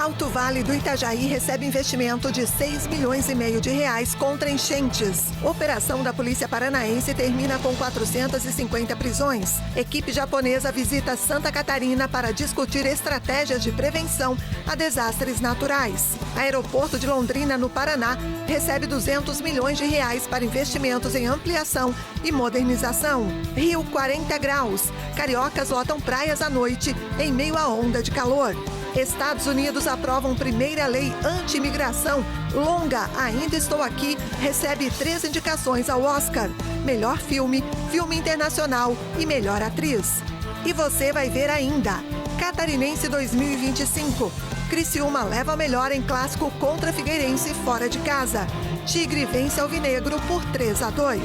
Alto Vale do Itajaí recebe investimento de 6,5 milhões de reais contra enchentes. Operação da Polícia Paranaense termina com 450 prisões. Equipe japonesa visita Santa Catarina para discutir estratégias de prevenção a desastres naturais. Aeroporto de Londrina, no Paraná, recebe 200 milhões de reais para investimentos em ampliação e modernização. Rio 40 graus. Cariocas lotam praias à noite em meio à onda de calor. Estados Unidos aprovam primeira lei anti-imigração. Longa, Ainda Estou Aqui, recebe 3 indicações ao Oscar. Melhor filme, filme internacional e melhor atriz. E você vai ver ainda. Catarinense 2025. Criciúma leva a melhor em clássico contra Figueirense fora de casa. Tigre vence Alvinegro por 3-2.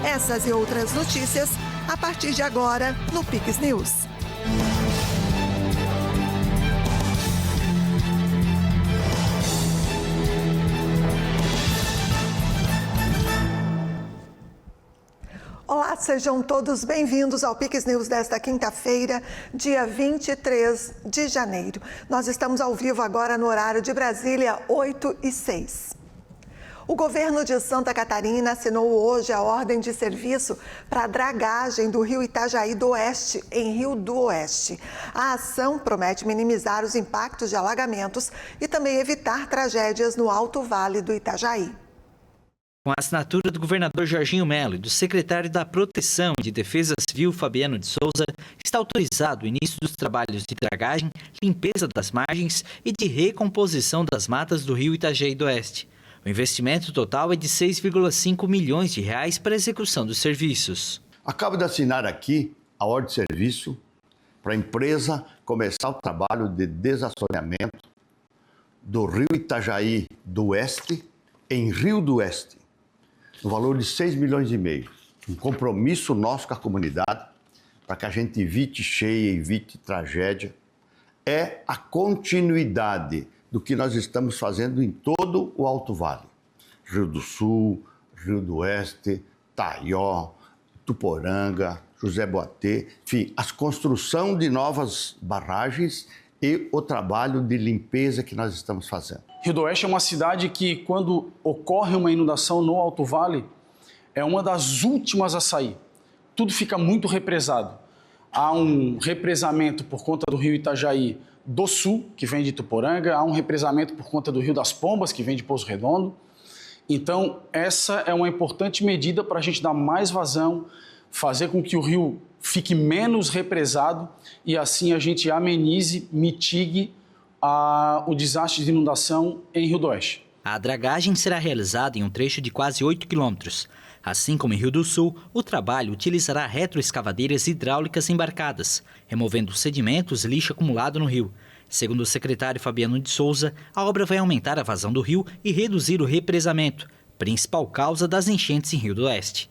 Essas e outras notícias a partir de agora no Pix News. Olá, sejam todos bem-vindos ao Pix News desta quinta-feira, dia 23 de janeiro. Nós estamos ao vivo agora no horário de Brasília, 8h06. O governo de Santa Catarina assinou hoje a ordem de serviço para a dragagem do rio Itajaí do Oeste, em Rio do Oeste. A ação promete minimizar os impactos de alagamentos e também evitar tragédias no Alto Vale do Itajaí. Com a assinatura do governador Jorginho Melo e do secretário da Proteção e de Defesa Civil, Fabiano de Souza, está autorizado o início dos trabalhos de dragagem, limpeza das margens e de recomposição das matas do rio Itajaí do Oeste. O investimento total é de 6,5 milhões de reais para a execução dos serviços. Acabo de assinar aqui a ordem de serviço para a empresa começar o trabalho de desassoreamento do rio Itajaí do Oeste em Rio do Oeste, no valor de 6,5 milhões. Um compromisso nosso com a comunidade para que a gente evite cheia, evite tragédia. É a continuidade do que nós estamos fazendo em todo o Alto Vale. Rio do Sul, Rio do Oeste, Taió, Tuporanga, José Boatê, enfim, a construção de novas barragens e o trabalho de limpeza que nós estamos fazendo. Rio do Oeste é uma cidade que, quando ocorre uma inundação no Alto Vale, é uma das últimas a sair. Tudo fica muito represado. Há um represamento por conta do rio Itajaí do Sul, que vem de Tuporanga, há um represamento por conta do Rio das Pombas, que vem de Pouso Redondo. Então, essa é uma importante medida para a gente dar mais vazão, fazer com que o rio fique menos represado e assim a gente amenize, mitigue o desastre de inundação em Rio do Oeste. A dragagem será realizada em um trecho de quase 8 quilômetros. Assim como em Rio do Sul, o trabalho utilizará retroescavadeiras hidráulicas embarcadas, removendo sedimentos e lixo acumulado no rio. Segundo o secretário Fabiano de Souza, a obra vai aumentar a vazão do rio e reduzir o represamento, principal causa das enchentes em Rio do Oeste.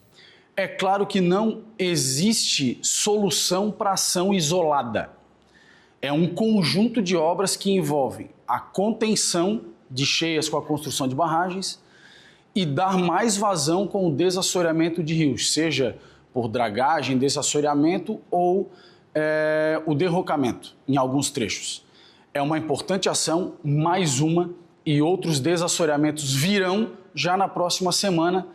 É claro que não existe solução para ação isolada. É um conjunto de obras que envolvem a contenção de cheias com a construção de barragens e dar mais vazão com o desassoreamento de rios, seja por dragagem, desassoreamento ou o derrocamento em alguns trechos. É uma importante ação, mais uma, e outros desassoreamentos virão já na próxima semana,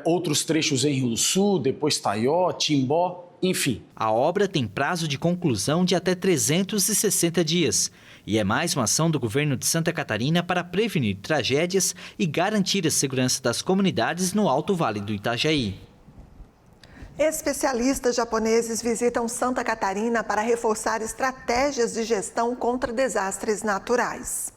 outros trechos em Rio do Sul, depois Taió, Timbó, enfim. A obra tem prazo de conclusão de até 360 dias e é mais uma ação do governo de Santa Catarina para prevenir tragédias e garantir a segurança das comunidades no Alto Vale do Itajaí. Especialistas japoneses visitam Santa Catarina para reforçar estratégias de gestão contra desastres naturais.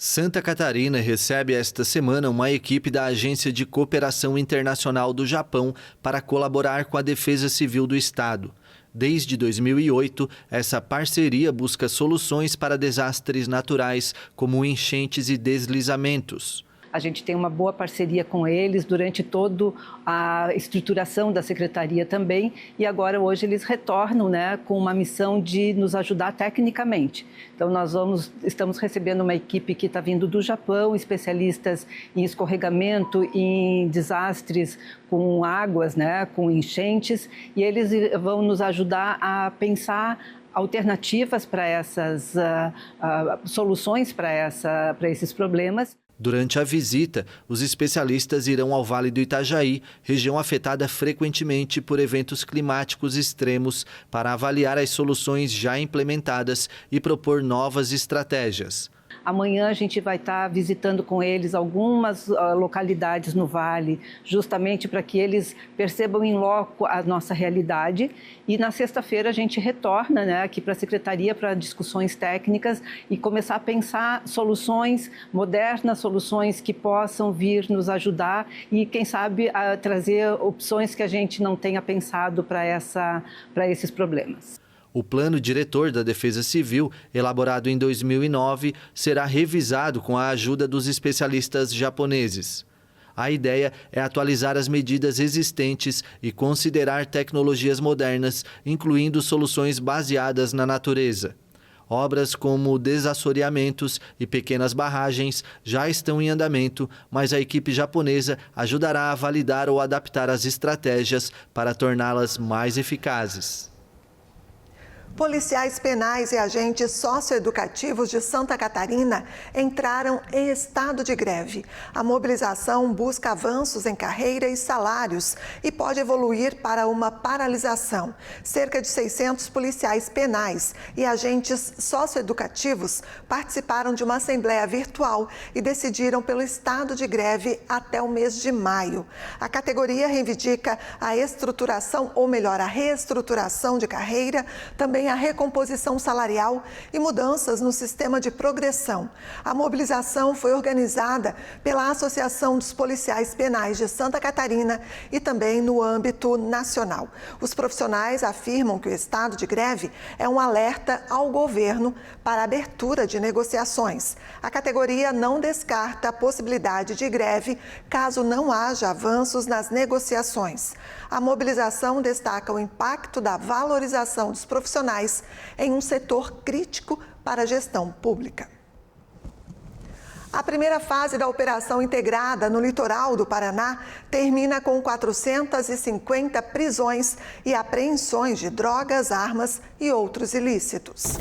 Santa Catarina recebe esta semana uma equipe da Agência de Cooperação Internacional do Japão para colaborar com a Defesa Civil do Estado. Desde 2008, essa parceria busca soluções para desastres naturais, como enchentes e deslizamentos. A gente tem uma boa parceria com eles durante toda a estruturação da secretaria também e agora hoje eles retornam, com uma missão de nos ajudar tecnicamente. Então estamos recebendo uma equipe que está vindo do Japão, especialistas em escorregamento, em desastres com águas, com enchentes, e eles vão nos ajudar a pensar alternativas para essas soluções para esses problemas. Durante a visita, os especialistas irão ao Vale do Itajaí, região afetada frequentemente por eventos climáticos extremos, para avaliar as soluções já implementadas e propor novas estratégias. Amanhã a gente vai estar visitando com eles algumas localidades no Vale, justamente para que eles percebam em loco a nossa realidade. E na sexta-feira a gente retorna, né, aqui para a Secretaria para discussões técnicas e começar a pensar soluções modernas, soluções que possam vir nos ajudar e, quem sabe, a trazer opções que a gente não tenha pensado para esses problemas. O plano diretor da Defesa Civil, elaborado em 2009, será revisado com a ajuda dos especialistas japoneses. A ideia é atualizar as medidas existentes e considerar tecnologias modernas, incluindo soluções baseadas na natureza. Obras como desassoreamentos e pequenas barragens já estão em andamento, mas a equipe japonesa ajudará a validar ou adaptar as estratégias para torná-las mais eficazes. Policiais penais e agentes socioeducativos de Santa Catarina entraram em estado de greve. A mobilização busca avanços em carreira e salários e pode evoluir para uma paralisação. Cerca de 600 policiais penais e agentes socioeducativos participaram de uma assembleia virtual e decidiram pelo estado de greve até o mês de maio. A categoria reivindica a estruturação, ou melhor, a reestruturação de carreira, também a recomposição salarial e mudanças no sistema de progressão. A mobilização foi organizada pela Associação dos Policiais Penais de Santa Catarina e também no âmbito nacional. Os profissionais afirmam que o estado de greve é um alerta ao governo para a abertura de negociações. A categoria não descarta a possibilidade de greve caso não haja avanços nas negociações. A mobilização destaca o impacto da valorização dos profissionais em um setor crítico para a gestão pública. A primeira fase da operação integrada no litoral do Paraná termina com 450 prisões e apreensões de drogas, armas e outros ilícitos.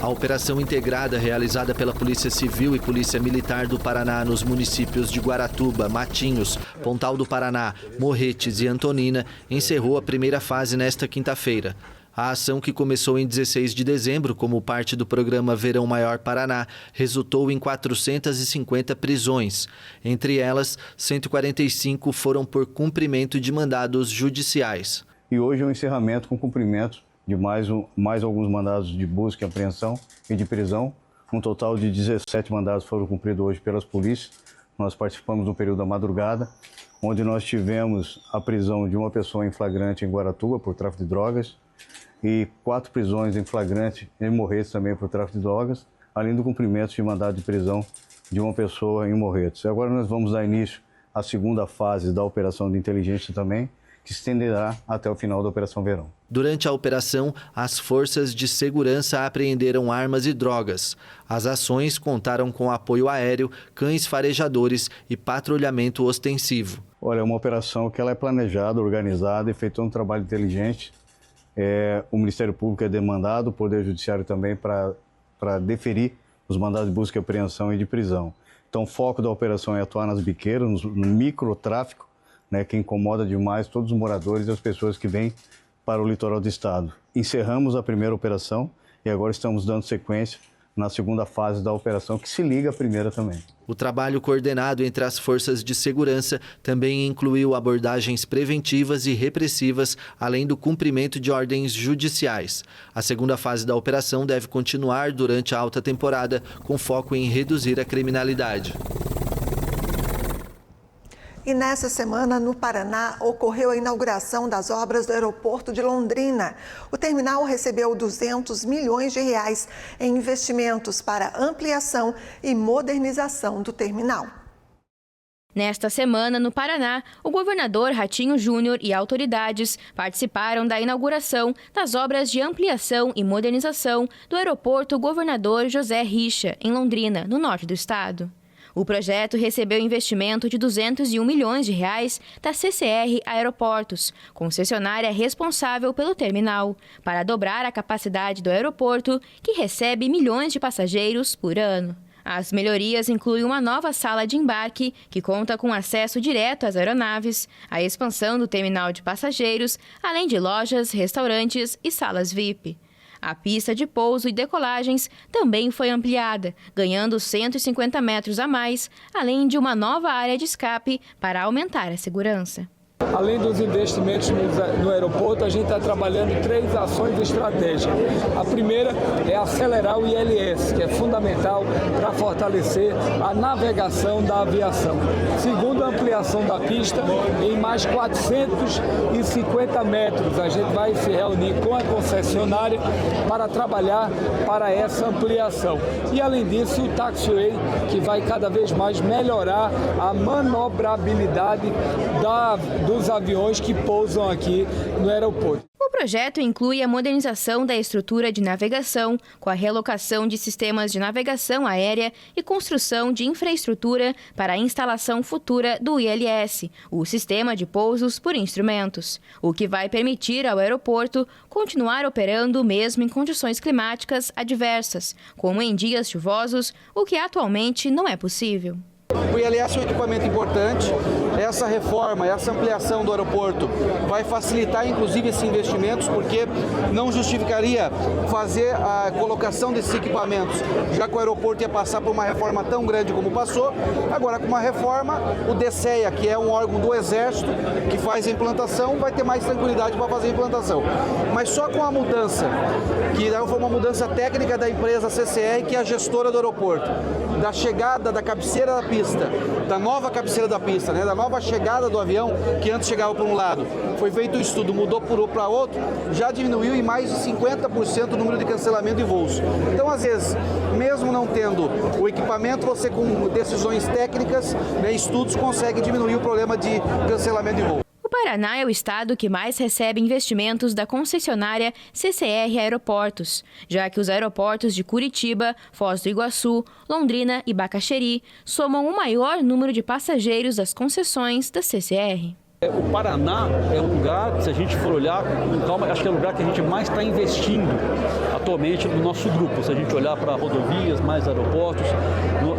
A operação integrada realizada pela Polícia Civil e Polícia Militar do Paraná nos municípios de Guaratuba, Matinhos, Pontal do Paraná, Morretes e Antonina encerrou a primeira fase nesta quinta-feira. A ação, que começou em 16 de dezembro como parte do programa Verão Maior Paraná, resultou em 450 prisões. Entre elas, 145 foram por cumprimento de mandados judiciais. E hoje é um encerramento com cumprimento de mais alguns mandados de busca e apreensão e de prisão. Um total de 17 mandados foram cumpridos hoje pelas polícias. Nós participamos no período da madrugada, onde nós tivemos a prisão de uma pessoa em flagrante em Guaratuba por tráfico de drogas, e 4 prisões em flagrante em Morretes também por tráfico de drogas, além do cumprimento de mandado de prisão de uma pessoa em Morretes. Agora nós vamos dar início à segunda fase da operação de inteligência também, que se estenderá até o final da Operação Verão. Durante a operação, as forças de segurança apreenderam armas e drogas. As ações contaram com apoio aéreo, cães farejadores e patrulhamento ostensivo. Olha, é uma operação que ela é planejada, organizada e feita um trabalho inteligente. O Ministério Público é demandado, o Poder Judiciário também, para deferir os mandados de busca e apreensão e de prisão. Então, o foco da operação é atuar nas biqueiras, no microtráfico, né, que incomoda demais todos os moradores e as pessoas que vêm para o litoral do estado. Encerramos a primeira operação e agora estamos dando sequência na segunda fase da operação, que se liga à primeira também. O trabalho coordenado entre as forças de segurança também incluiu abordagens preventivas e repressivas, além do cumprimento de ordens judiciais. A segunda fase da operação deve continuar durante a alta temporada, com foco em reduzir a criminalidade. E nessa semana, no Paraná, ocorreu a inauguração das obras do aeroporto de Londrina. O terminal recebeu 200 milhões de reais em investimentos para ampliação e modernização do terminal. Nesta semana, no Paraná, o governador Ratinho Júnior e autoridades participaram da inauguração das obras de ampliação e modernização do aeroporto Governador José Richa, em Londrina, no norte do estado. O projeto recebeu investimento de R$ 201 milhões da CCR Aeroportos, concessionária responsável pelo terminal, para dobrar a capacidade do aeroporto, que recebe milhões de passageiros por ano. As melhorias incluem uma nova sala de embarque, que conta com acesso direto às aeronaves, a expansão do terminal de passageiros, além de lojas, restaurantes e salas VIP. A pista de pouso e decolagens também foi ampliada, ganhando 150 metros a mais, além de uma nova área de escape para aumentar a segurança. Além dos investimentos no aeroporto, a gente está trabalhando em 3 ações estratégicas. A primeira é acelerar o ILS, que é fundamental para fortalecer a navegação da aviação. Segundo, a ampliação da pista em mais 450 metros. A gente vai se reunir com a concessionária para trabalhar para essa ampliação. E, além disso, o taxiway, que vai cada vez mais melhorar a manobrabilidade dos aviões que pousam aqui no aeroporto. O projeto inclui a modernização da estrutura de navegação, com a relocação de sistemas de navegação aérea e construção de infraestrutura para a instalação futura do ILS, o Sistema de Pousos por Instrumentos, o que vai permitir ao aeroporto continuar operando mesmo em condições climáticas adversas, como em dias chuvosos, o que atualmente não é possível. O ILS é um equipamento importante, essa reforma, essa ampliação do aeroporto vai facilitar inclusive esses investimentos, porque não justificaria fazer a colocação desses equipamentos, já que o aeroporto ia passar por uma reforma tão grande como passou. Agora, com uma reforma, o DCEA, que é um órgão do Exército, que faz a implantação, vai ter mais tranquilidade para fazer a implantação. Mas só com a mudança, que foi uma mudança técnica da empresa CCR, que é a gestora do aeroporto, da chegada da cabeceira da pista, da nova cabeceira da pista, da nova chegada do avião, que antes chegava para um lado, foi feito um estudo, mudou para outro, já diminuiu em mais de 50% o número de cancelamento de voos. Então, às vezes, mesmo não tendo o equipamento, você com decisões técnicas, estudos, consegue diminuir o problema de cancelamento de voo. O Paraná é o estado que mais recebe investimentos da concessionária CCR Aeroportos, já que os aeroportos de Curitiba, Foz do Iguaçu, Londrina e Bacaxeri somam o maior número de passageiros das concessões da CCR. O Paraná é um lugar, se a gente for olhar com calma, acho que é o lugar que a gente mais está investindo atualmente no nosso grupo. Se a gente olhar para rodovias, mais aeroportos,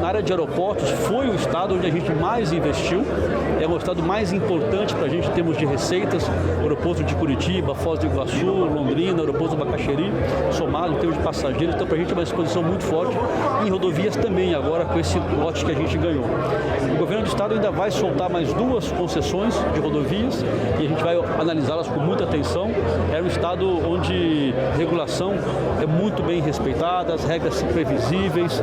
na área de aeroportos foi o estado onde a gente mais investiu, é o estado mais importante para a gente em termos de receitas, o aeroporto de Curitiba, Foz do Iguaçu, Londrina, aeroporto do Bacaxeri, somado em termos de passageiros, então para a gente é uma exposição muito forte, e em rodovias também, agora com esse lote que a gente ganhou. O governo do estado ainda vai soltar mais 2 concessões de rodovias e a gente vai analisá-las com muita atenção. É um estado onde a regulação é muito bem respeitada, as regras são previsíveis,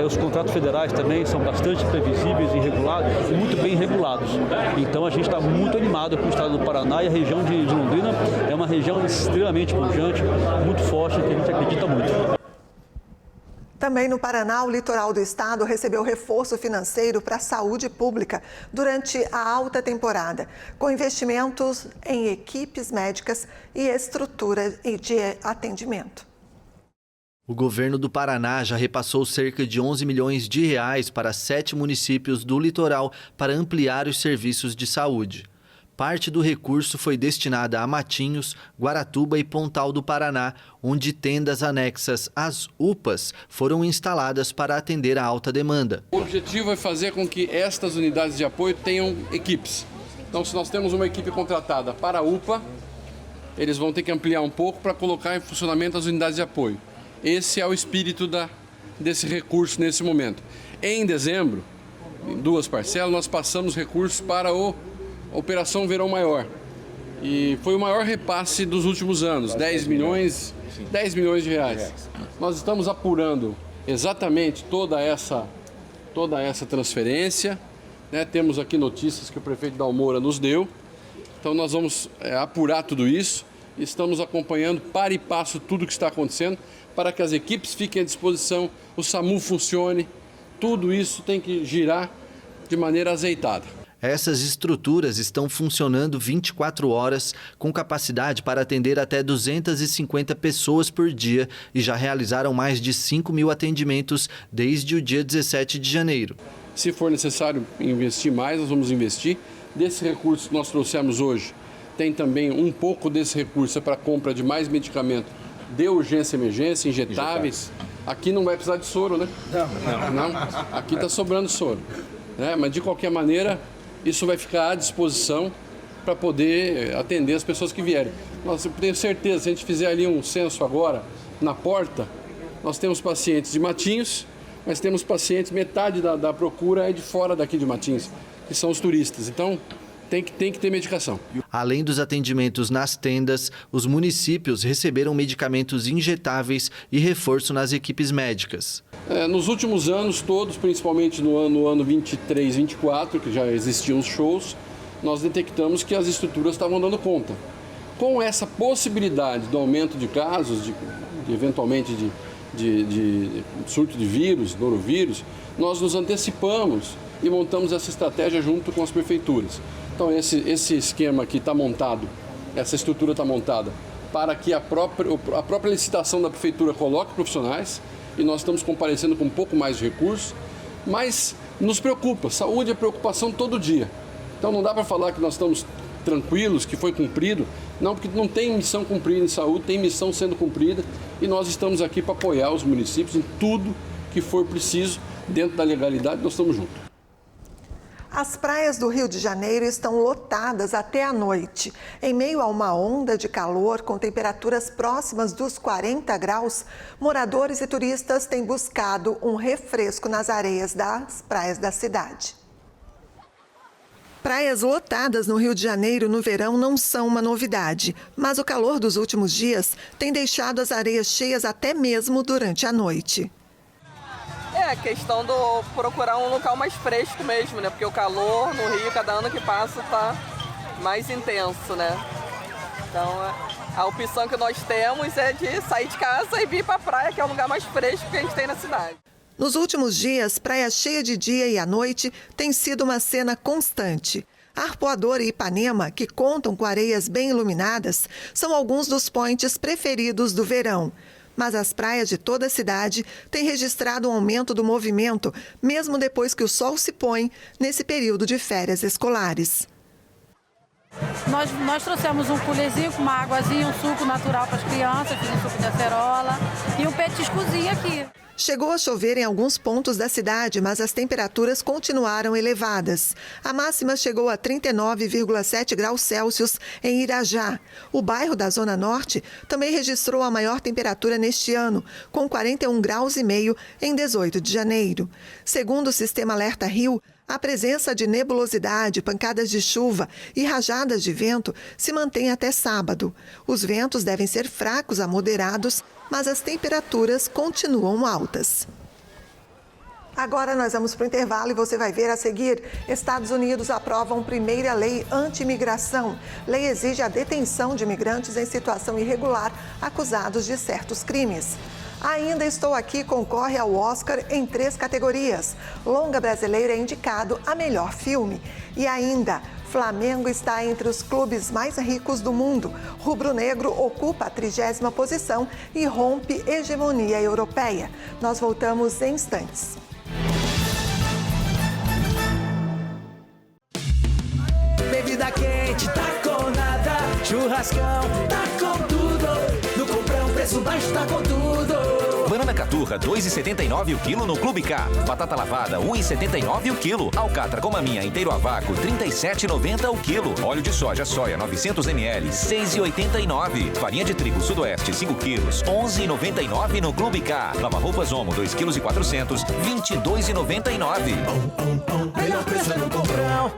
os contratos federais também são bastante previsíveis e regulados, e muito bem regulados. Então a gente está muito animado com o estado do Paraná, e a região de Londrina é uma região extremamente pujante, muito forte, que a gente acredita muito. Também no Paraná, o litoral do estado recebeu reforço financeiro para a saúde pública durante a alta temporada, com investimentos em equipes médicas e estrutura de atendimento. O governo do Paraná já repassou cerca de 11 milhões de reais para 7 municípios do litoral para ampliar os serviços de saúde. Parte do recurso foi destinada a Matinhos, Guaratuba e Pontal do Paraná, onde tendas anexas às UPAs foram instaladas para atender a alta demanda. O objetivo é fazer com que estas unidades de apoio tenham equipes. Então, se nós temos uma equipe contratada para a UPA, eles vão ter que ampliar um pouco para colocar em funcionamento as unidades de apoio. Esse é o espírito desse recurso nesse momento. Em dezembro, em 2 parcelas, nós passamos recursos para a Operação Verão Maior. E foi o maior repasse dos últimos anos, 10 milhões de reais. Nós estamos apurando exatamente toda essa transferência. Temos aqui notícias que o prefeito Dalmoura nos deu. Então nós vamos apurar tudo isso. Estamos acompanhando para e passo tudo o que está acontecendo para que as equipes fiquem à disposição, o SAMU funcione. Tudo isso tem que girar de maneira azeitada. Essas estruturas estão funcionando 24 horas, com capacidade para atender até 250 pessoas por dia e já realizaram mais de 5 mil atendimentos desde o dia 17 de janeiro. Se for necessário investir mais, nós vamos investir. Desse recurso que nós trouxemos hoje, tem também um pouco desse recurso para a compra de mais medicamento de urgência e emergência, injetáveis. Aqui não vai precisar de soro, né? Não. Aqui está sobrando soro. Mas, de qualquer maneira, isso vai ficar à disposição para poder atender as pessoas que vierem. Eu tenho certeza, se a gente fizer ali um censo agora, na porta, nós temos pacientes de Matinhos, mas temos pacientes, metade da procura é de fora daqui de Matinhos, que são os turistas. Então, tem que ter medicação. Além dos atendimentos nas tendas, os municípios receberam medicamentos injetáveis e reforço nas equipes médicas. Nos últimos anos todos, principalmente no ano 23, 24, que já existiam os shows, nós detectamos que as estruturas estavam dando conta. Com essa possibilidade do aumento de casos, eventualmente de surto de vírus, norovírus, nós nos antecipamos e montamos essa estratégia junto com as prefeituras. Então, esse esquema aqui está montado, essa estrutura está montada para que a própria licitação da prefeitura coloque profissionais, e nós estamos comparecendo com um pouco mais de recursos, mas nos preocupa, saúde é preocupação todo dia. Então, não dá para falar que nós estamos tranquilos, que foi cumprido, não, porque não tem missão cumprida em saúde, tem missão sendo cumprida, e nós estamos aqui para apoiar os municípios em tudo que for preciso, dentro da legalidade, nós estamos juntos. As praias do Rio de Janeiro estão lotadas até a noite. Em meio a uma onda de calor com temperaturas próximas dos 40 graus, moradores e turistas têm buscado um refresco nas areias das praias da cidade. Praias lotadas no Rio de Janeiro no verão não são uma novidade, mas o calor dos últimos dias tem deixado as areias cheias até mesmo durante a noite. É questão do procurar um local mais fresco mesmo, né? Porque o calor no Rio, cada ano que passa, tá mais intenso, né? Então, a opção que nós temos é de sair de casa e vir para a praia, que é o lugar mais fresco que a gente tem na cidade. Nos últimos dias, praia cheia de dia e à noite tem sido uma cena constante. Arpoador e Ipanema, que contam com areias bem iluminadas, são alguns dos pontos preferidos do verão. Mas as praias de toda a cidade têm registrado um aumento do movimento, mesmo depois que o sol se põe nesse período de férias escolares. Nós trouxemos um coolerzinho com uma águazinha, um suco natural para as crianças, fiz um suco de acerola e um petiscozinho aqui. Chegou a chover em alguns pontos da cidade, mas as temperaturas continuaram elevadas. A máxima chegou a 39,7 graus Celsius em Irajá. O bairro da Zona Norte também registrou a maior temperatura neste ano, com 41,5 graus em 18 de janeiro. Segundo o Sistema Alerta Rio, a presença de nebulosidade, pancadas de chuva e rajadas de vento se mantém até sábado. Os ventos devem ser fracos a moderados, mas as temperaturas continuam altas. Agora nós vamos para o intervalo e você vai ver a seguir. Estados Unidos aprovam primeira lei anti-imigração. Lei exige a detenção de imigrantes em situação irregular acusados de certos crimes. Ainda Estou Aqui concorre ao Oscar em 3 categorias. Longa brasileira é indicado a melhor filme. E ainda, Flamengo está entre os clubes mais ricos do mundo. Rubro-negro ocupa a 30ª posição e rompe hegemonia europeia. Nós voltamos em instantes. Bebida quente, tá com nada. Churrascão, tá com tudo. No Comprão, preço baixo, tá com tudo. Banana caturra, 2,79 o quilo no Clube K. Batata lavada, 1,79 o quilo. Alcatra com maminha inteiro a vácuo, 37,90 o quilo. Óleo de soja 900 ml, 6,89. Farinha de trigo Sudoeste, 5 quilos, 11,99 no Clube K. Lava-roupas Omo, 2,4 kg, 22,99. Melhor preço no Comprão.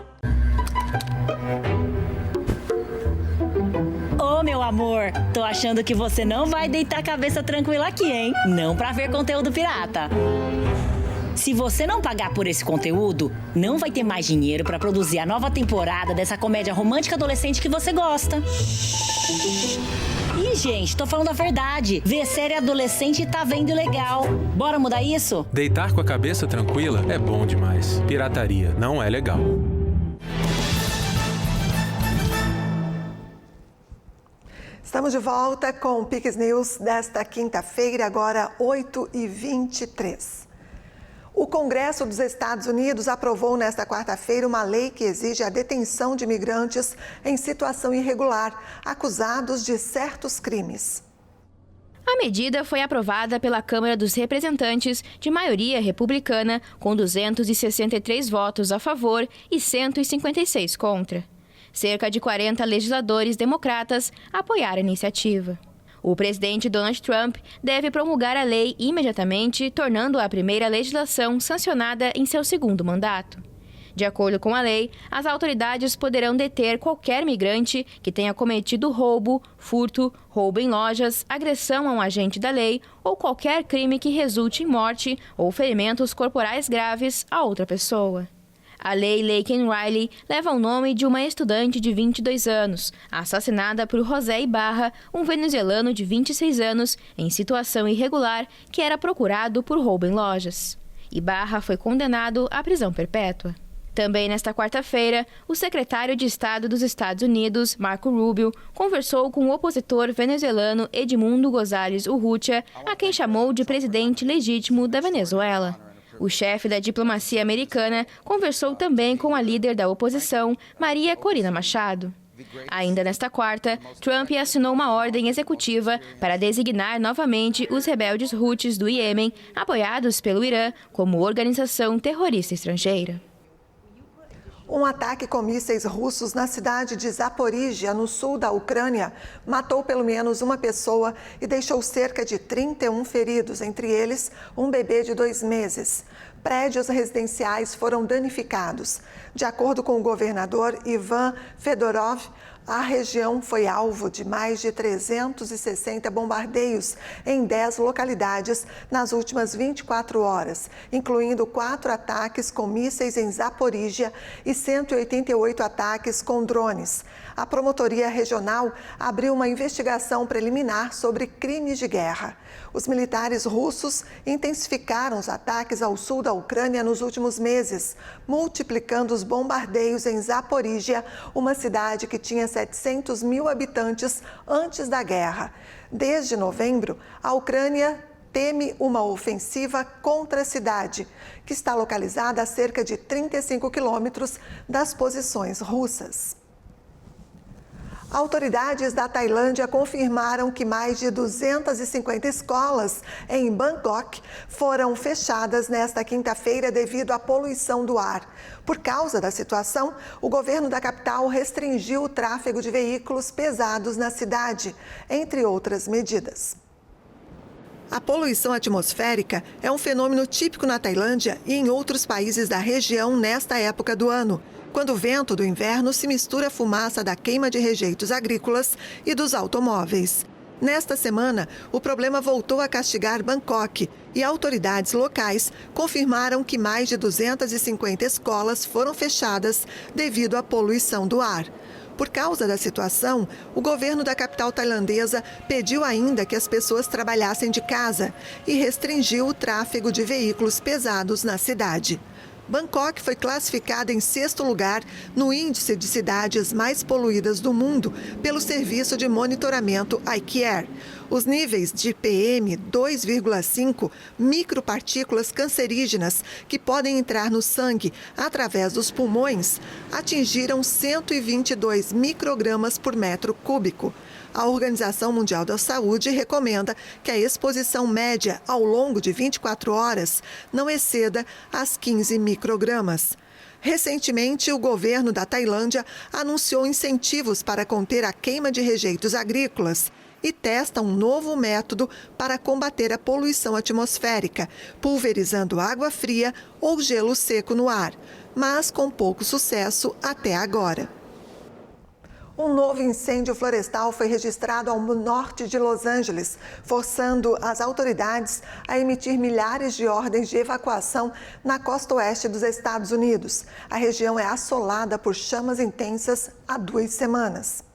Ô, meu amor, tô achando que você não vai deitar a cabeça tranquila aqui, hein? Não pra ver conteúdo pirata. Se você não pagar por esse conteúdo, não vai ter mais dinheiro pra produzir a nova temporada dessa comédia romântica adolescente que você gosta. Ih, gente, tô falando a verdade. Ver série adolescente tá vendo legal. Bora mudar isso? Deitar com a cabeça tranquila é bom demais. Pirataria não é legal. Estamos de volta com o Pix News desta quinta-feira, agora 8h23. O Congresso dos Estados Unidos aprovou nesta quarta-feira uma lei que exige a detenção de imigrantes em situação irregular, acusados de certos crimes. A medida foi aprovada pela Câmara dos Representantes de maioria republicana, com 263 votos a favor e 156 contra. Cerca de 40 legisladores democratas apoiaram a iniciativa. O presidente Donald Trump deve promulgar a lei imediatamente, tornando-a a primeira legislação sancionada em seu segundo mandato. De acordo com a lei, as autoridades poderão deter qualquer migrante que tenha cometido roubo, furto, roubo em lojas, agressão a um agente da lei ou qualquer crime que resulte em morte ou ferimentos corporais graves a outra pessoa. A lei Laken Riley leva o nome de uma estudante de 22 anos, assassinada por José Ibarra, um venezuelano de 26 anos, em situação irregular, que era procurado por roubo em lojas. Ibarra foi condenado à prisão perpétua. Também nesta quarta-feira, o secretário de Estado dos Estados Unidos, Marco Rubio, conversou com o opositor venezuelano Edmundo González Urrutia, a quem chamou de presidente legítimo da Venezuela. O chefe da diplomacia americana conversou também com a líder da oposição, Maria Corina Machado. Ainda nesta quarta, Trump assinou uma ordem executiva para designar novamente os rebeldes Houthis do Iêmen, apoiados pelo Irã, como organização terrorista estrangeira. Um ataque com mísseis russos na cidade de Zaporíjia, no sul da Ucrânia, matou pelo menos uma pessoa e deixou cerca de 31 feridos, entre eles um bebê de 2 meses. Prédios residenciais foram danificados. De acordo com o governador Ivan Fedorov, a região foi alvo de mais de 360 bombardeios em 10 localidades nas últimas 24 horas, incluindo 4 ataques com mísseis em Zaporíjia e 188 ataques com drones. A Promotoria Regional abriu uma investigação preliminar sobre crimes de guerra. Os militares russos intensificaram os ataques ao sul da Ucrânia nos últimos meses, multiplicando os bombardeios em Zaporíjia, uma cidade que tinha 700 mil habitantes antes da guerra. Desde novembro, a Ucrânia teme uma ofensiva contra a cidade, que está localizada a cerca de 35 quilômetros das posições russas. Autoridades da Tailândia confirmaram que mais de 250 escolas em Bangkok foram fechadas nesta quinta-feira devido à poluição do ar. Por causa da situação, o governo da capital restringiu o tráfego de veículos pesados na cidade, entre outras medidas. A poluição atmosférica é um fenômeno típico na Tailândia e em outros países da região nesta época do ano, quando o vento do inverno se mistura à fumaça da queima de rejeitos agrícolas e dos automóveis. Nesta semana, o problema voltou a castigar Bangkok e autoridades locais confirmaram que mais de 250 escolas foram fechadas devido à poluição do ar. Por causa da situação, o governo da capital tailandesa pediu ainda que as pessoas trabalhassem de casa e restringiu o tráfego de veículos pesados na cidade. Bangkok foi classificada em 6º lugar no índice de cidades mais poluídas do mundo pelo serviço de monitoramento iCare. Os níveis de PM2,5, micropartículas cancerígenas que podem entrar no sangue através dos pulmões, atingiram 122 microgramas por metro cúbico. A Organização Mundial da Saúde recomenda que a exposição média ao longo de 24 horas não exceda as 15 microgramas. Recentemente, o governo da Tailândia anunciou incentivos para conter a queima de rejeitos agrícolas e testa um novo método para combater a poluição atmosférica, pulverizando água fria ou gelo seco no ar, mas com pouco sucesso até agora. Um novo incêndio florestal foi registrado ao norte de Los Angeles, forçando as autoridades a emitir milhares de ordens de evacuação na costa oeste dos Estados Unidos. A região é assolada por chamas intensas há 2 semanas.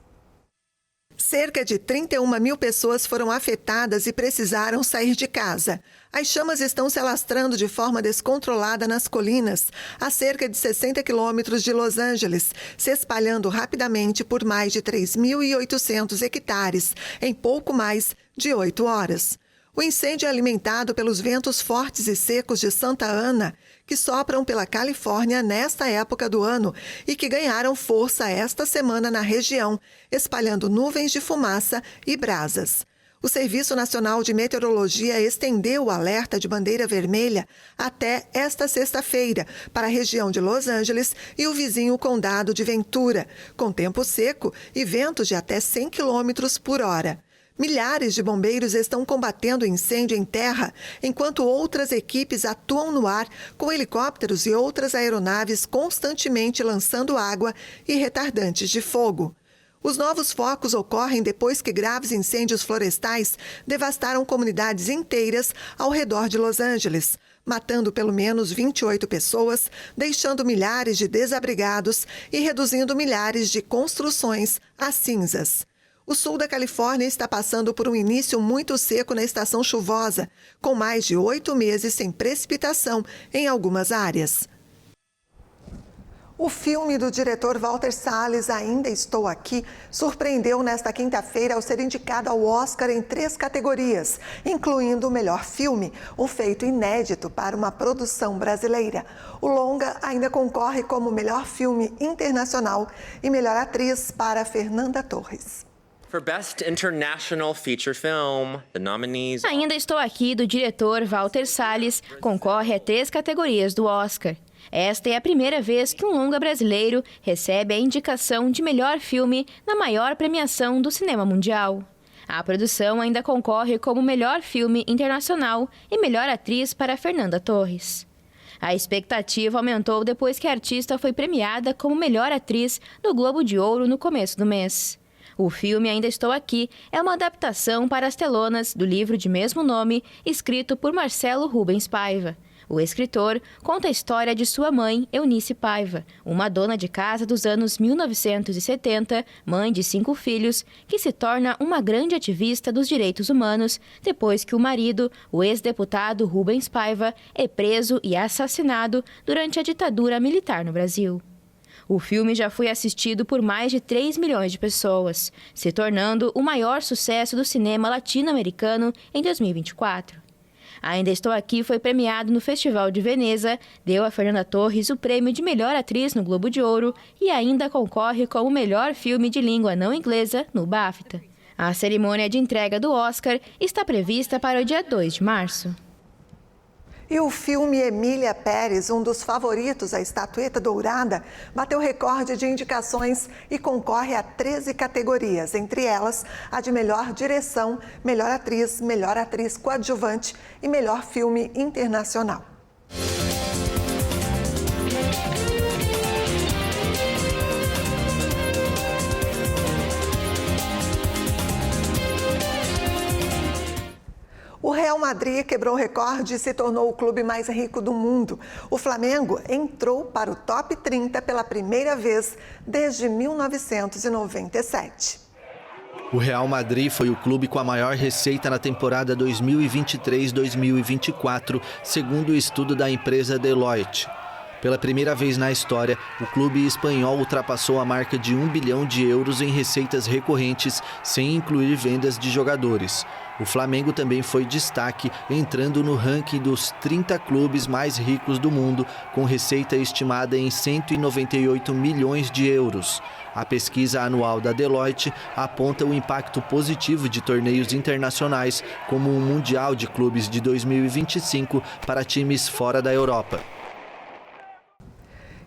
Cerca de 31 mil pessoas foram afetadas e precisaram sair de casa. As chamas estão se alastrando de forma descontrolada nas colinas, a cerca de 60 quilômetros de Los Angeles, se espalhando rapidamente por mais de 3.800 hectares, em pouco mais de 8 horas. O incêndio é alimentado pelos ventos fortes e secos de Santa Ana, que sopram pela Califórnia nesta época do ano e que ganharam força esta semana na região, espalhando nuvens de fumaça e brasas. O Serviço Nacional de Meteorologia estendeu o alerta de bandeira vermelha até esta sexta-feira para a região de Los Angeles e o vizinho condado de Ventura, com tempo seco e ventos de até 100 km por hora. Milhares de bombeiros estão combatendo o incêndio em terra, enquanto outras equipes atuam no ar com helicópteros e outras aeronaves constantemente lançando água e retardantes de fogo. Os novos focos ocorrem depois que graves incêndios florestais devastaram comunidades inteiras ao redor de Los Angeles, matando pelo menos 28 pessoas, deixando milhares de desabrigados e reduzindo milhares de construções a cinzas. O sul da Califórnia está passando por um início muito seco na estação chuvosa, com mais de 8 meses sem precipitação em algumas áreas. O filme do diretor Walter Salles, Ainda Estou Aqui, surpreendeu nesta quinta-feira ao ser indicado ao Oscar em 3 categorias, incluindo o melhor filme, um feito inédito para uma produção brasileira. O longa ainda concorre como melhor filme internacional e melhor atriz para Fernanda Torres. For Best International Feature Film, the nominees... Ainda Estou Aqui, do diretor Walter Salles, concorre a 3 categorias do Oscar. Esta é a primeira vez que um longa brasileiro recebe a indicação de melhor filme na maior premiação do cinema mundial. A produção ainda concorre como melhor filme internacional e melhor atriz para Fernanda Torres. A expectativa aumentou depois que a artista foi premiada como melhor atriz no Globo de Ouro no começo do mês. O filme Ainda Estou Aqui é uma adaptação para as telonas do livro de mesmo nome, escrito por Marcelo Rubens Paiva. O escritor conta a história de sua mãe, Eunice Paiva, uma dona de casa dos anos 1970, mãe de 5 filhos, que se torna uma grande ativista dos direitos humanos depois que o marido, o ex-deputado Rubens Paiva, é preso e assassinado durante a ditadura militar no Brasil. O filme já foi assistido por mais de 3 milhões de pessoas, se tornando o maior sucesso do cinema latino-americano em 2024. Ainda Estou Aqui foi premiado no Festival de Veneza, deu a Fernanda Torres o prêmio de melhor atriz no Globo de Ouro e ainda concorre como melhor filme de língua não inglesa no BAFTA. A cerimônia de entrega do Oscar está prevista para o dia 2 de março. E o filme Emília Pérez, um dos favoritos à estatueta dourada, bateu recorde de indicações e concorre a 13 categorias, entre elas a de melhor direção, melhor atriz coadjuvante e melhor filme internacional. O Real Madrid quebrou o recorde e se tornou o clube mais rico do mundo. O Flamengo entrou para o top 30 pela primeira vez desde 1997. O Real Madrid foi o clube com a maior receita na temporada 2023-2024, segundo o estudo da empresa Deloitte. Pela primeira vez na história, o clube espanhol ultrapassou a marca de 1 bilhão de euros em receitas recorrentes, sem incluir vendas de jogadores. O Flamengo também foi destaque, entrando no ranking dos 30 clubes mais ricos do mundo, com receita estimada em 198 milhões de euros. A pesquisa anual da Deloitte aponta o impacto positivo de torneios internacionais, como o Mundial de Clubes de 2025 para times fora da Europa.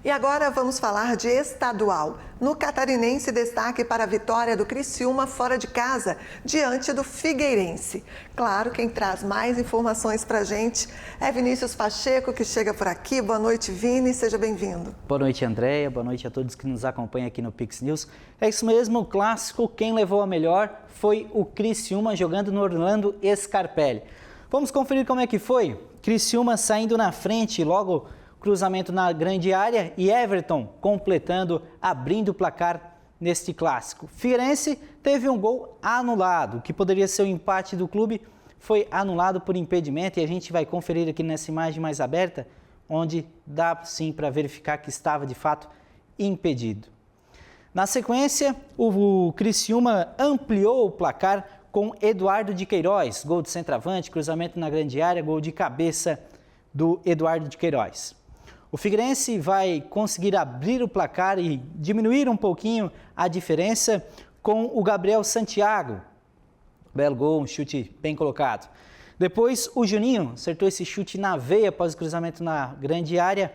E agora vamos falar de estadual. No Catarinense, destaque para a vitória do Criciúma fora de casa, diante do Figueirense. Claro, quem traz mais informações para a gente é Vinícius Pacheco, que chega por aqui. Boa noite, Vini, seja bem-vindo. Boa noite, Andréia. Boa noite a todos que nos acompanham aqui no Pix News. É isso mesmo, o clássico, quem levou a melhor foi o Criciúma, jogando no Orlando Scarpelli. Vamos conferir como é que foi? Criciúma saindo na frente, logo cruzamento na grande área e Everton completando, abrindo o placar neste clássico. Figueirense teve um gol anulado, que poderia ser o empate do clube, foi anulado por impedimento e a gente vai conferir aqui nessa imagem mais aberta, onde dá sim para verificar que estava de fato impedido. Na sequência, o Criciúma ampliou o placar com Eduardo de Queiroz, gol de centroavante, cruzamento na grande área, gol de cabeça do Eduardo de Queiroz. O Figueirense vai conseguir abrir o placar e diminuir um pouquinho a diferença com o Gabriel Santiago. Belo gol, um chute bem colocado. Depois o Juninho acertou esse chute na veia após o cruzamento na grande área.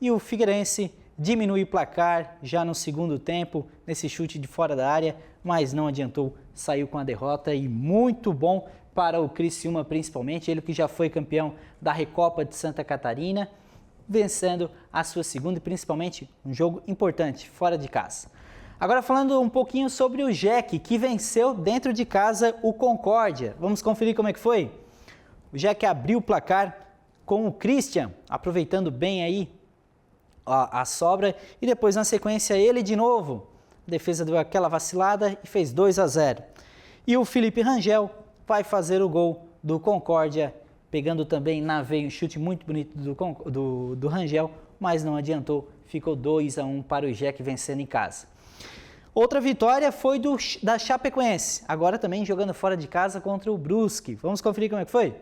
E o Figueirense diminui o placar já no segundo tempo, nesse chute de fora da área, mas não adiantou, saiu com a derrota e muito bom para o Criciúma principalmente, ele que já foi campeão da Recopa de Santa Catarina, vencendo a sua segunda e principalmente um jogo importante, fora de casa. Agora falando um pouquinho sobre o Jack, que venceu dentro de casa o Concórdia. Vamos conferir como é que foi? O Jack abriu o placar com o Christian, aproveitando bem aí a sobra, e depois na sequência ele de novo. A defesa deu aquela vacilada e fez 2-0. E o Felipe Rangel vai fazer o gol do Concórdia, pegando também na veia um chute muito bonito do Rangel, mas não adiantou, ficou 2-1 para o Jack vencendo em casa. Outra vitória foi da Chapecoense, agora também jogando fora de casa contra o Brusque. Vamos conferir como é que foi?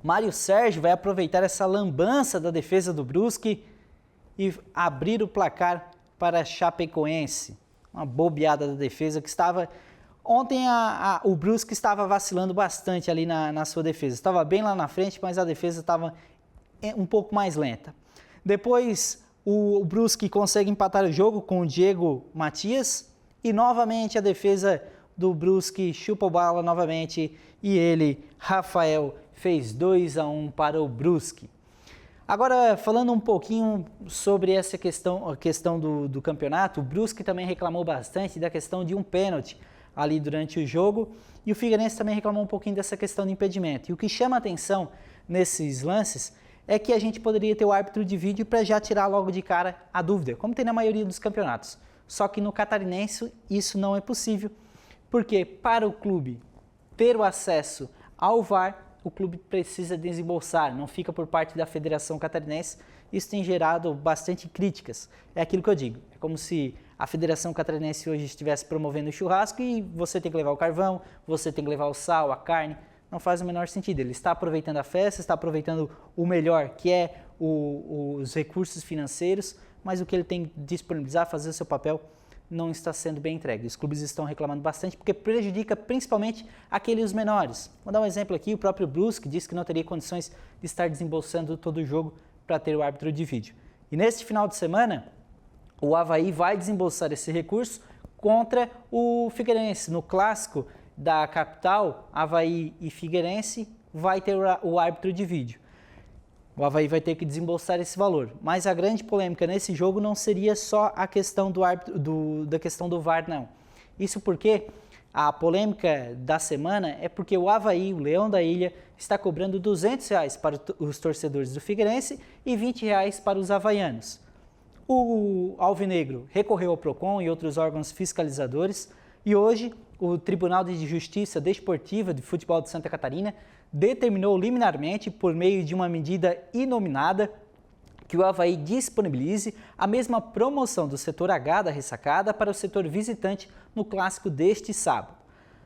Mário Sérgio vai aproveitar essa lambança da defesa do Brusque e abrir o placar para a Chapecoense. Uma bobeada da defesa que estava... Ontem o Brusque estava vacilando bastante ali na sua defesa. Estava bem lá na frente, mas a defesa estava um pouco mais lenta. Depois o Brusque consegue empatar o jogo com o Diego Matias e novamente a defesa do Brusque chupa a bola novamente e ele, Rafael, fez 2-1 para o Brusque. Agora, falando um pouquinho sobre essa questão do campeonato, o Brusque também reclamou bastante da questão de um pênalti ali durante o jogo e o Figueirense também reclamou um pouquinho dessa questão de impedimento. E o que chama atenção nesses lances é que a gente poderia ter o árbitro de vídeo para já tirar logo de cara a dúvida, como tem na maioria dos campeonatos. Só que no Catarinense isso não é possível, porque para o clube ter o acesso ao VAR, o clube precisa desembolsar, não fica por parte da Federação Catarinense. Isso tem gerado bastante críticas. É aquilo que eu digo, é como se a Federação Catarinense hoje estivesse promovendo o churrasco e você tem que levar o carvão, você tem que levar o sal, a carne. Não faz o menor sentido. Ele está aproveitando a festa, está aproveitando o melhor, que é os recursos financeiros, mas o que ele tem que disponibilizar, fazer o seu papel, não está sendo bem entregue. Os clubes estão reclamando bastante porque prejudica principalmente aqueles menores. Vou dar um exemplo aqui, o próprio Brusque disse que não teria condições de estar desembolsando todo o jogo para ter o árbitro de vídeo. E neste final de semana, o Avaí vai desembolsar esse recurso contra o Figueirense. No clássico da capital, Avaí e Figueirense, vai ter o árbitro de vídeo. O Avaí vai ter que desembolsar esse valor. Mas a grande polêmica nesse jogo não seria só a questão do árbitro, da questão do VAR, não. Isso porque a polêmica da semana é porque o Avaí, o Leão da Ilha, está cobrando R$200 para os torcedores do Figueirense e R$20 para os havaianos. O Alvinegro recorreu ao PROCON e outros órgãos fiscalizadores e hoje o Tribunal de Justiça Desportiva de Futebol de Santa Catarina determinou liminarmente, por meio de uma medida inominada, que o Avaí disponibilize a mesma promoção do setor H da ressacada para o setor visitante no clássico deste sábado.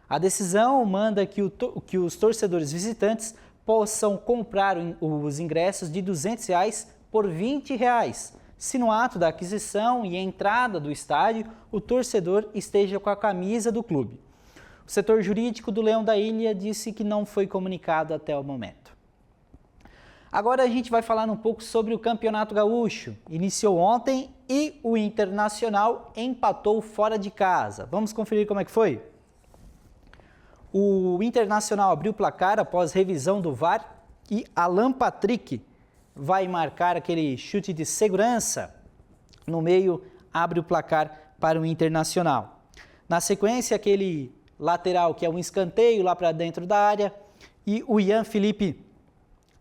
A decisão manda que os torcedores visitantes possam comprar os ingressos de R$200 por R$20, se no ato da aquisição e entrada do estádio o torcedor esteja com a camisa do clube. O setor jurídico do Leão da Ilha disse que não foi comunicado até o momento. Agora a gente vai falar um pouco sobre o Campeonato Gaúcho. Iniciou ontem e o Internacional empatou fora de casa. Vamos conferir como é que foi? O Internacional abriu o placar após revisão do VAR e Alan Patrick vai marcar aquele chute de segurança. No meio, abre o placar para o Internacional. Na sequência, aquele lateral que é um escanteio lá para dentro da área e o Ian Felipe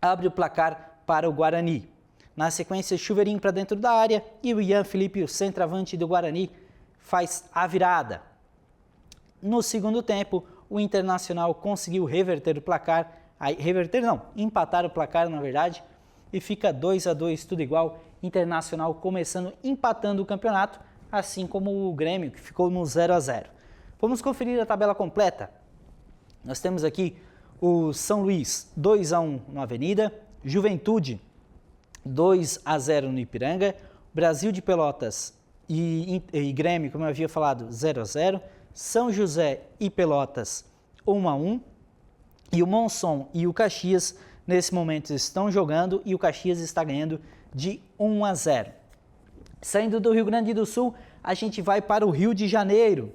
abre o placar para o Guarani. Na sequência, Chuveirinho para dentro da área e o Ian Felipe, o centroavante do Guarani, faz a virada. No segundo tempo, o Internacional conseguiu reverter o placar, empatar o placar na verdade, e fica 2-2, tudo igual. Internacional começando empatando o campeonato, assim como o Grêmio, que ficou no 0-0. Vamos conferir a tabela completa. Nós temos aqui o São Luís 2-1 no Avenida, Juventude 2-0 no Ipiranga, Brasil de Pelotas e Grêmio, como eu havia falado, 0-0, São José e Pelotas 1-1, e o Monson e o Caxias nesse momento estão jogando e o Caxias está ganhando de 1-0. Saindo do Rio Grande do Sul, a gente vai para o Rio de Janeiro.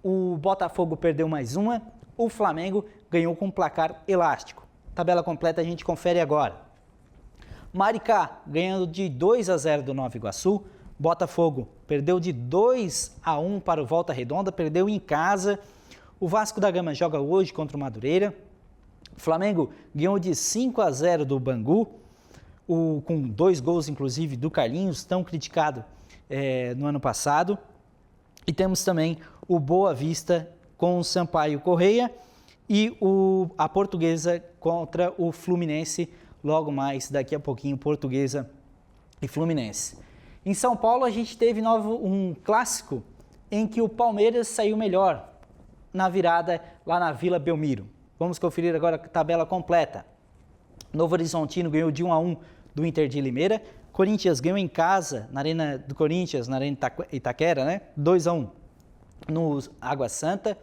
O Botafogo perdeu mais uma, o Flamengo ganhou com placar elástico. Tabela completa a gente confere agora. Maricá ganhando de 2-0 do Nova Iguaçu. Botafogo perdeu de 2-1 para o Volta Redonda, perdeu em casa. O Vasco da Gama joga hoje contra o Madureira. O Flamengo ganhou de 5-0 do Bangu, com 2 gols, inclusive, do Carlinhos, tão criticado no ano passado. E temos também o Boa Vista com o Sampaio Correia e a Portuguesa contra o Fluminense, logo mais, daqui a pouquinho, Portuguesa e Fluminense. Em São Paulo, a gente teve um clássico em que o Palmeiras saiu melhor na virada lá na Vila Belmiro. Vamos conferir agora a tabela completa. Novo Horizontino ganhou de 1-1 do Inter de Limeira. Corinthians ganhou em casa, na Arena do Corinthians, na Arena Itaquera, né? 2-1 no Água Santa.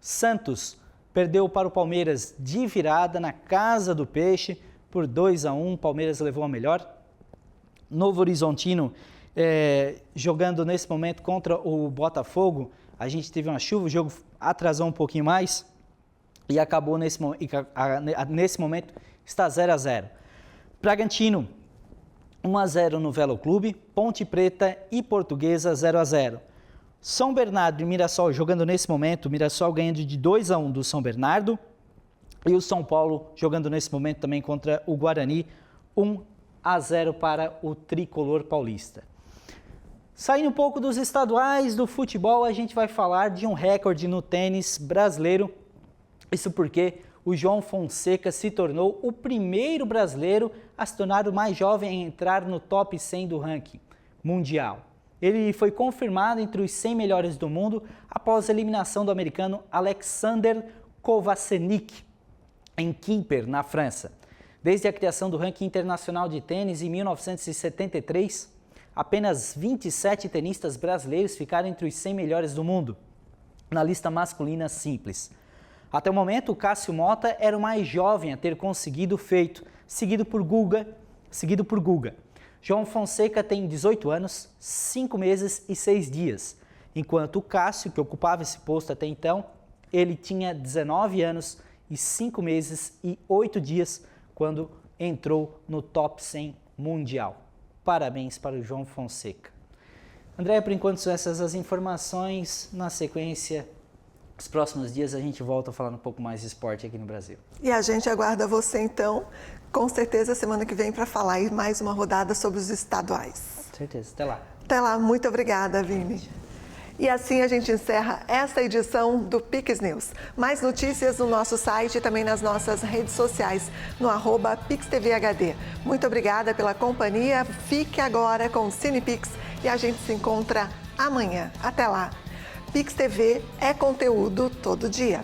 Santos perdeu para o Palmeiras de virada na Casa do Peixe por 2-1. Palmeiras levou a melhor. Novo Horizontino jogando nesse momento contra o Botafogo. A gente teve uma chuva, o jogo atrasou um pouquinho mais e acabou nesse momento está 0-0. Bragantino 1-0 no Velo Clube, Ponte Preta e Portuguesa 0-0. São Bernardo e Mirassol jogando nesse momento, Mirassol ganhando de 2-1 do São Bernardo e o São Paulo jogando nesse momento também contra o Guarani, 1-0 para o tricolor paulista. Saindo um pouco dos estaduais do futebol, a gente vai falar de um recorde no tênis brasileiro. Isso porque o João Fonseca se tornou o primeiro brasileiro a se tornar o mais jovem a entrar no top 100 do ranking mundial. Ele foi confirmado entre os 100 melhores do mundo após a eliminação do americano Alexander Kovacevic em Quimper, na França. Desde a criação do ranking internacional de tênis em 1973, apenas 27 tenistas brasileiros ficaram entre os 100 melhores do mundo, na lista masculina simples. Até o momento, o Cássio Mota era o mais jovem a ter conseguido o feito, seguido por Guga. João Fonseca tem 18 anos, 5 meses e 6 dias, enquanto o Cássio, que ocupava esse posto até então, ele tinha 19 anos e 5 meses e 8 dias quando entrou no top 100 mundial. Parabéns para o João Fonseca. André, por enquanto são essas as informações. Na sequência, nos próximos dias a gente volta a falar um pouco mais de esporte aqui no Brasil. E a gente aguarda você então, com certeza, semana que vem para falar aí mais uma rodada sobre os estaduais. Certeza, até lá. Até lá, muito obrigada, Vini. E assim a gente encerra esta edição do Pix News. Mais notícias no nosso site e também nas nossas redes sociais, no @PixTVHD. Muito obrigada pela companhia. Fique agora com o CinePix e a gente se encontra amanhã. Até lá. Pix TV é conteúdo todo dia.